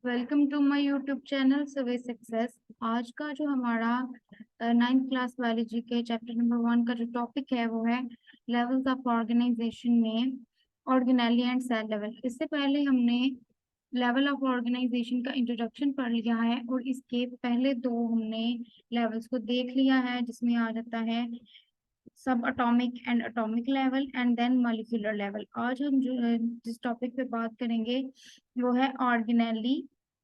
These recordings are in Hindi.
Welcome to my YouTube channel survey success. आज का जो हमारा 9th क्लास बायोलॉजी के चैप्टर नंबर 1 का जो टॉपिक है वो है लेवल्स ऑफ ऑर्गेनाइजेशन में ऑर्गेनेली एंड सेल लेवल। इससे पहले हमने लेवल ऑफ ऑर्गेनाइजेशन का इंट्रोडक्शन पढ़ लिया है और इसके पहले दो हमने लेवल्स को देख लिया है, जिसमें आ जाता है subatomic and atomic level and then molecular level. आज हम जिस टॉपिक पे बात करेंगे वो है ऑर्गेनेली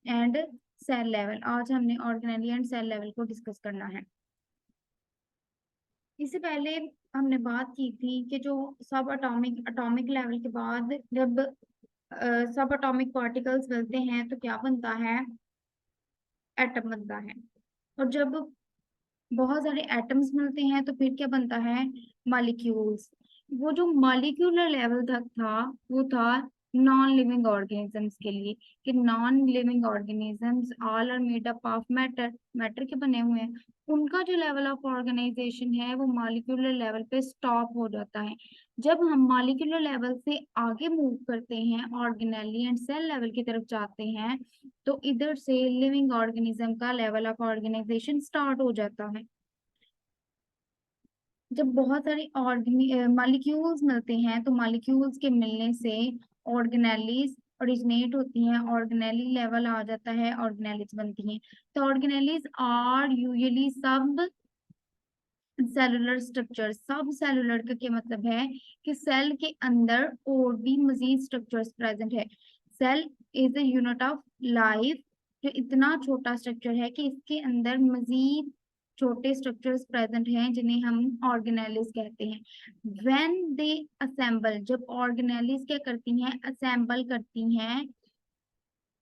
एंड सेल लेवल। आज हमने ऑर्गेनेली एंड सेल लेवल को डिस्कस करना है। इससे पहले हमने बात की थी कि जो सब अटोमिक अटोमिक लेवल के बाद जब सब अटोमिक पार्टिकल्स मिलते हैं तो क्या बनता है? एटम बनता है। और जब बहुत सारे एटम्स मिलते हैं तो फिर क्या बनता है? मॉलिक्यूल्स। वो जो मॉलिक्यूलर लेवल तक था वो था नॉन लिविंग ऑर्गेनिजम्स के लिए, कि non living organisms all are made up of matter, matter के बने हुए हैं। उनका जो लेवल ऑफ ऑर्गेनाइजेशन है वो मॉलिक्यूलर लेवल पे स्टॉप हो जाता है। जब हम मॉलिक्यूलर लेवल से आगे मूव करते हैं, ऑर्गेनेली एंड सेल लेवल की तरफ जाते हैं, तो इधर से लिविंग ऑर्गेनिज्म का लेवल ऑफ ऑर्गेनाइजेशन स्टार्ट हो जाता है। जब बहुत सारे मॉलिक्यूल्स मिलते हैं तो मॉलिक्यूल्स के मिलने से ऑर्गेनेलीज ओरिजिनेट होती हैं, ऑर्गेनेली लेवल आ जाता है, ऑर्गेनेलीज बनती हैं। तो ऑर्गेनेलीज आर यूजुअली सब सेलुलर स्ट्रक्चर। सब सेलुलर का क्या मतलब है? कि सेल के अंदर और भी मजीद स्ट्रक्चर्स प्रेजेंट है। Cell is a unit of life, जो इतना छोटा स्ट्रक्चर है कि इसके अंदर मजीद छोटे स्ट्रक्चर्स प्रेजेंट हैं जिन्हें हम ऑर्गेनेलिस कहते हैं। व्हेन दे असेंबल, जब ऑर्गेनेलिस क्या करती हैं? असेंबल करती हैं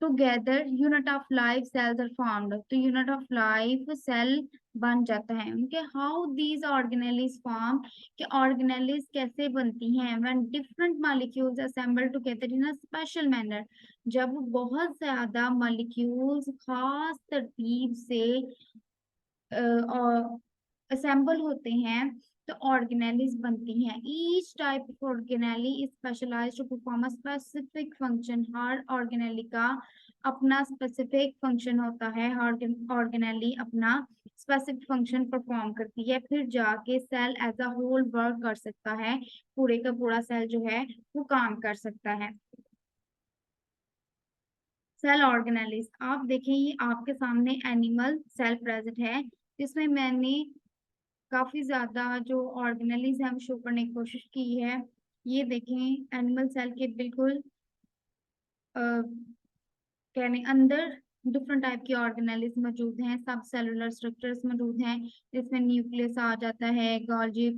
together, unit of life cells are formed. तो यूनिट ऑफ लाइफ सेल बन जाता है उनके। हाउ दीज ऑर्गेनेलिस फॉर्म, कि ऑर्गेनेलिस कैसे बनती हैं? When different molecules assemble together in a special manner, जब बहुत ज्यादा मॉलिक्यूल्स खास तरतीब से असेंबल होते हैं तो ऑर्गेनेलीज बनती हैं। Each type of organelle is specialised to perform a specific function. हर ऑर्गेनेली का अपना स्पेसिफिक फंक्शन होता है। हर ऑर्गेनेली अपना स्पेसिफिक फंक्शन परफॉर्म करती है, फिर जाके cell as a whole work कर सकता है। पूरे का पूरा सेल जो है वो काम कर सकता है। सेल ऑर्गेनेलिस, आप देखें ये आपके सामने एनिमल सेल प्रेजेंट है, जिसमें मैंने काफी ज्यादा जो ऑर्गेनेलिज है हम शो करने की कोशिश की है। ये देखें एनिमल सेल के बिल्कुल कहने अंदर डिफरेंट टाइप की ऑर्गेनेलिज मौजूद हैं, सब सेलुलर स्ट्रक्चर्स मौजूद हैं, जिसमें न्यूक्लियस आ जाता है, गोल्गी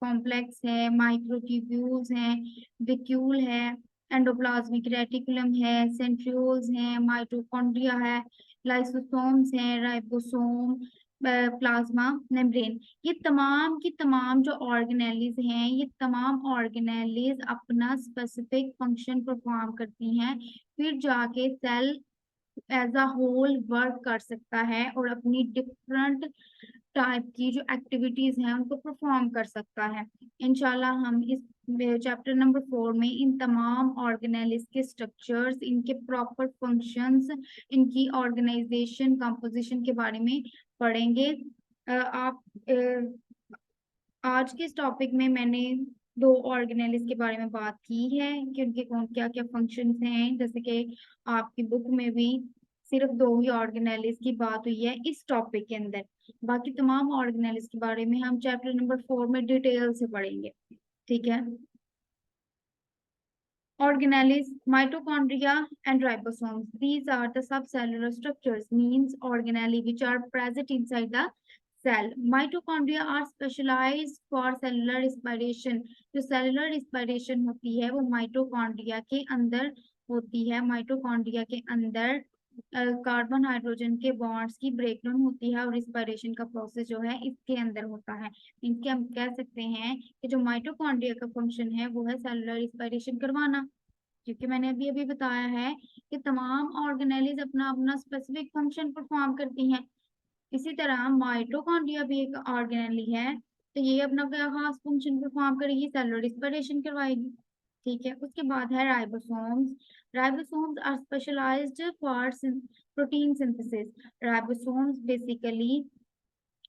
कॉम्प्लेक्स है, माइक्रोट्यूब्यूल्स हैं, विक्यूल है, एंडोप्लाज्मिक रेटिकुलम है, सेंट्रियोल्स हैं, माइटोकॉन्ड्रिया है, लाइसोसोम्स हैं, राइबोसोम, प्लाज्मा मेम्ब्रेन। ये तमाम की तमाम जो ऑर्गेनेलिज हैं, ये तमाम ऑर्गेनेलिज अपना स्पेसिफिक फंक्शन परफॉर्म करती हैं, फिर जाके cell as a whole work कर सकता है और अपनी डिफरेंट टाइप की जो एक्टिविटीज हैं उनको परफॉर्म कर सकता है। इंशाल्लाह हम इस चैप्टर नंबर 4 में इन तमाम ऑर्गेनेलिस के स्ट्रक्चर्स, इनके प्रॉपर फंक्शंस, इनकी ऑर्गेनाइजेशन कंपोजिशन के बारे में पढ़ेंगे। आप आज के इस टॉपिक में मैंने दो ऑर्गेनेलिस के बारे में बात की है कि उनके कौन क्या क्या फंक्शंस हैं। जैसे कि आपकी बुक में भी सिर्फ दो ही ऑर्गेनेलिस की बात हुई है इस टॉपिक के अंदर। बाकी तमाम ऑर्गेनेलिस के बारे में हम चैप्टर नंबर 4 में डिटेल से पढ़ेंगे। ठीक है। Organelles, mitochondria, and ribosomes. These are the subcellular structures, means organelle, which are present inside the cell. Mitochondria are specialized for cellular respiration. जो cellular respiration होती है वो mitochondria के अंदर होती है। mitochondria के अंदर कार्बन हाइड्रोजन के बॉन्ड्स की ब्रेकडाउन होती है और रिस्पायरेशन का प्रोसेस जो है इसके अंदर होता है। इनके हम कह सकते हैं कि जो माइटोकॉन्ड्रिया का फंक्शन है वो है सेलुलर रिस्पायरेशन करवाना, क्योंकि मैंने अभी अभी बताया है कि तमाम ऑर्गेनेलीज अपना अपना स्पेसिफिक फंक्शन परफॉर्म करती हैं। इसी तरह माइटोकॉन्ड्रिया भी एक ऑर्गेनेली है, तो ये अपना क्या खास फंक्शन परफॉर्म करेगी? सेलुलर रिस्पायरेशन करवाएगी। ठीक है। उसके बाद है ribosomes. Ribosomes are specialised for protein synthesis. Ribosomes basically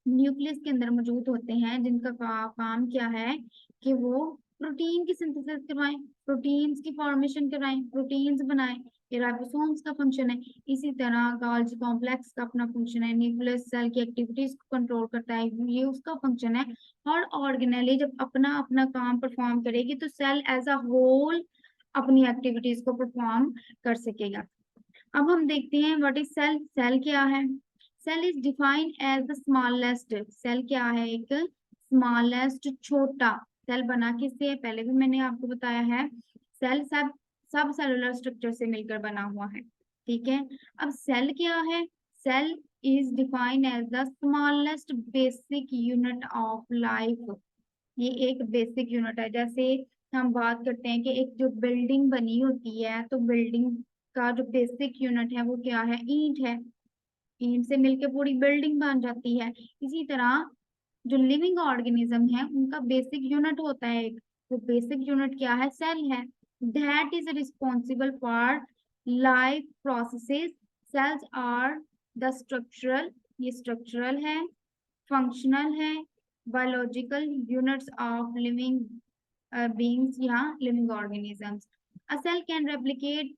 nucleus के अंदर मौजूद होते हैं, जिनका काम क्या है कि वो प्रोटीन की सिंथेसिस करवाएं, प्रोटीन्स की फॉर्मेशन कराएं, प्रोटीन्स बनाएं। ये राइबोसोम्स का फंक्शन है। इसी तरह गोल्गी कॉम्प्लेक्स का अपना फंक्शन है, न्यूक्लियस सेल की एक्टिविटीज को कंट्रोल करता है, ये उसका फंक्शन है। और ऑर्गेनेली जब अपना अपना काम परफॉर्म करेगी तो सेल एज अ होल अपनी एक्टिविटीज को परफॉर्म कर सकेगा। अब हम देखते हैं व्हाट इज सेल। सेल क्या है? Cell is defined as the smallest. Cell क्या है? एक स्मॉलेस्ट, छोटा। सेल बना किससे है? पहले भी मैंने आपको बताया है। सेल सब सेलुलर स्ट्रक्चर से मिलकर बना हुआ है। ठीक है। अब सेल क्या है? Cell is defined as the smallest basic unit of life. ये एक बेसिक यूनिट है। जैसे हम बात करते हैं कि एक जो बिल्डिंग बनी होती है, तो बिल्डिंग का जो बेसिक यूनिट है वो क्या है? ईंट है। ईंट से मिलकर पूरी बिल्डिंग बन जाती है। इसी तरह जो लिविंग ऑर्गेनिज्म है उनका बेसिक यूनिट होता है एक। वो बेसिक यूनिट क्या है? सेल है। That is responsible for life processes. Cells are the structural, ये स्ट्रक्चरल है, फंक्शनल है, biological units of living beings या living organisms. A cell can replicate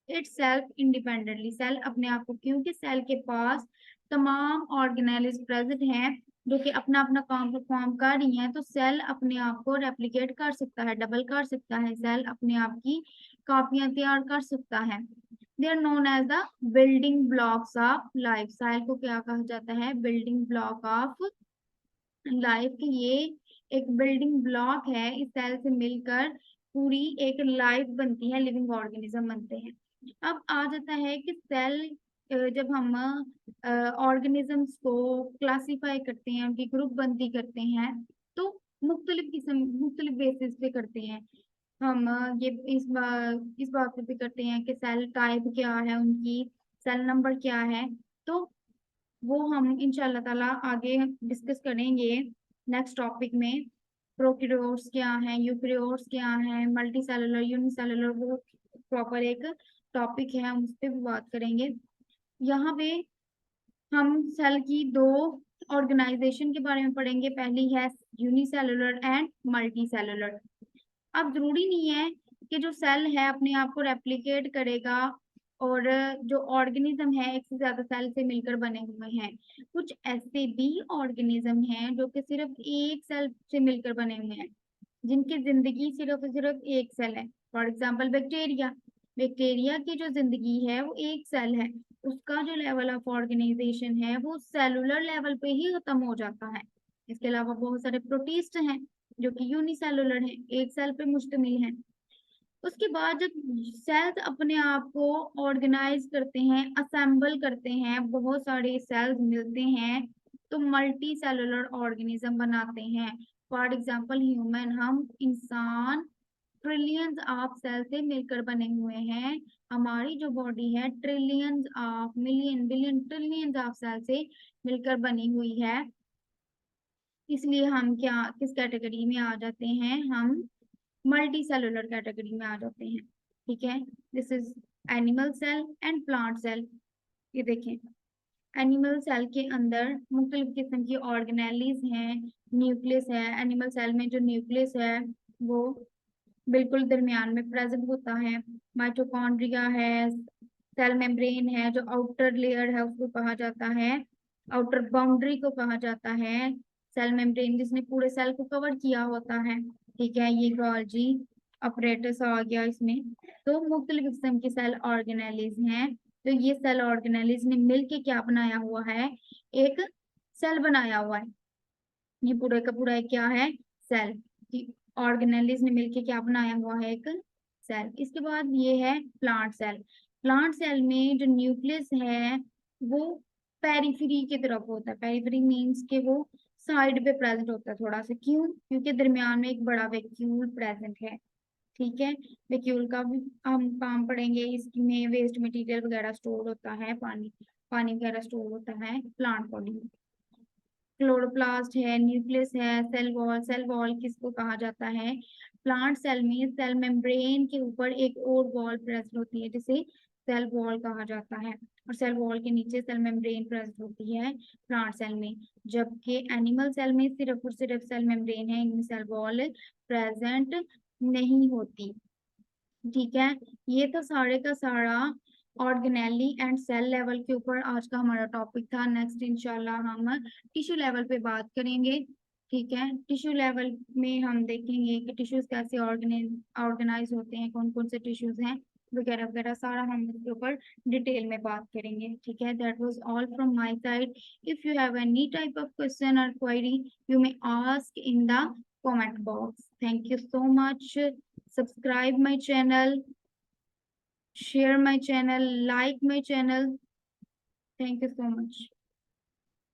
itself independently. Cell अपने आप को, क्योंकि सेल के पास तमाम ऑर्गेनेल्स प्रेजेंट हैं जो कि अपना अपना काम परफॉर्म कर रही हैं, तो सेल अपने आप को रेप्लिकेट कर सकता है, डबल कर सकता है। सेल अपने आप की कॉपियां तैयार कर सकता है। They are known as the building blocks of life. Cell को क्या कहा जाता है? बिल्डिंग ब्लॉक ऑफ लाइफ की। ये एक बिल्डिंग ब्लॉक है। इस सेल से मिलकर पूरी एक लाइफ बनती है, लिविंग ऑर्गेनिज्म बनते हैं। अब आ जाता है कि सेल, जब हम ऑर्गेनिजम्स को क्लासिफाई करते हैं, उनकी ग्रुप बंदी करते हैं, तो मुख्तलिफ किस्म, मुख्तलिफ बेसिस पे करते हैं। हम ये इस बात पे भी करते हैं कि सेल टाइप क्या है उनकी, सेल नंबर क्या है। तो वो हम इंशाल्लाह ताला आगे डिस्कस करेंगे नेक्स्ट टॉपिक में। प्रोकैरियोट्स क्या हैं, यूकैरियोट्स क्या हैं, मल्टी सेलुलर, यूनिसेलुलर, वो प्रॉपर एक टॉपिक है, हम उस पर भी बात करेंगे। यहाँ पे हम सेल की दो ऑर्गेनाइजेशन के बारे में पढ़ेंगे। पहली है यूनिसेलुलर एंड मल्टी सेलुलर। अब जरूरी नहीं है कि जो सेल है अपने आप को रेप्लिकेट करेगा, और जो ऑर्गेनिज्म है एक से ज्यादा सेल से मिलकर बने हुए हैं। कुछ ऐसे भी ऑर्गेनिज्म हैं जो कि सिर्फ एक सेल से मिलकर बने हुए हैं, जिनकी जिंदगी सिर्फ सिर्फ एक सेल है। For example bacteria. बैक्टीरिया की जो जिंदगी है वो एक सेल है। उसका जो लेवल ऑफ ऑर्गेनाइजेशन है वो सेलुलर लेवल पे ही खत्म हो जाता है। इसके अलावा बहुत सारे प्रोटिस्ट हैं जो कि यूनिसेलुलर हैं, एक सेल पे मुश्तमिल हैं। उसके बाद जब सेल्स अपने आप को ऑर्गेनाइज करते हैं, असेंबल करते हैं, बहुत सारे सेल्स मिलते हैं, तो मल्टी सेलुलर ऑर्गेनिज्म बनाते हैं। फॉर एग्जाम्पल ह्यूमन, हम इंसान ट्रिलियंस ऑफ सेल से मिलकर बने हुए हैं। हमारी जो बॉडी है trillions of, million, billion, trillions of cell से मिलकर बनी हुई है। इसलिए हम क्या, किस कैटेगरी में आ जाते हैं? हम मल्टी सेलुलर कैटेगरी में आ जाते हैं। ठीक है। This is animal cell and plant cell. ये देखें, एनिमल सेल के अंदर मुख्तलिफ किस्म की ऑर्गेनेलीज हैं, न्यूक्लियस है। एनिमल सेल में जो न्यूक्लियस है वो बिल्कुल दरमियान में प्रेजेंट होता है। माइटोकॉन्ड्रिया है, सेल मेम्ब्रेन है, जो आउटर लेयर है उसको कहा जाता है, आउटर बाउंड्री को कहा जाता है सेल मेम्ब्रेन, जिसने पूरे सेल को कवर किया होता है। ठीक है। ये गोल्गी अपरेटस आ गया इसमें। तो मुख्तलिफ किस्म की सेल ऑर्गेनेलीज हैं। तो ये सेल ऑर्गेनेलीज ने मिलके क्या बनाया हुआ है? एक सेल बनाया हुआ है। ये पूरे का पूरा क्या है? सेल। ऑर्गेनेलिज ने मिलके क्या बनाया हुआ है? एक सेल। इसके बाद ये है प्लांट सेल। प्लांट सेल में जो न्यूक्लियस है वो पेरिफेरी की तरफ होता है। पेरिफेरी मींस के वो साइड पे प्रेजेंट होता है थोड़ा सा। क्यों? क्योंकि दरमियान में एक बड़ा वैक्यूल प्रेजेंट है। ठीक है। वैक्यूल का भी हम काम पढ़ेंगे। इसमें वेस्ट मटेरियल वगैरह स्टोर होता है, पानी पानी वगैरह स्टोर होता है प्लांट बॉडी में। क्लोरोप्लास्ट है, न्यूक्लियस है, सेल वॉल किसको कहा जाता है? प्लांट सेल में सेल मेम्ब्रेन के ऊपर एक और वॉल प्रेस्ड होती है जिसे सेल वॉल कहा जाता है, और सेल वॉल के नीचे सेल मेम्ब्रेन प्रेस्ड होती है प्लांट सेल में। जबकि एनिमल सेल में सिर्फ और सिर्फ सेल मेम्ब्रेन है, इनमें सेल वॉल प्रेजेंट नहीं होती। ठीक है, ये तो सारे का सारा ऑर्गेनेली एंड सेल लेवल के ऊपर आज का हमारा टॉपिक था। नेक्स्ट इंशाल्लाह हम टिश्यू लेवल पे बात करेंगे। ठीक है, टिश्यू लेवल में हम देखेंगे कि टिश्यूज कैसे ऑर्गेनाइज होते हैं, कौन कौन से टिश्यूज हैं वगैरह वगैरह, सारा हम इसके ऊपर डिटेल में बात करेंगे। ठीक है, that was all from my side. If you have any type of question और query you may ask in the comment box. Thank you so much. Subscribe my channel, share my channel, like my channel. Thank you so much.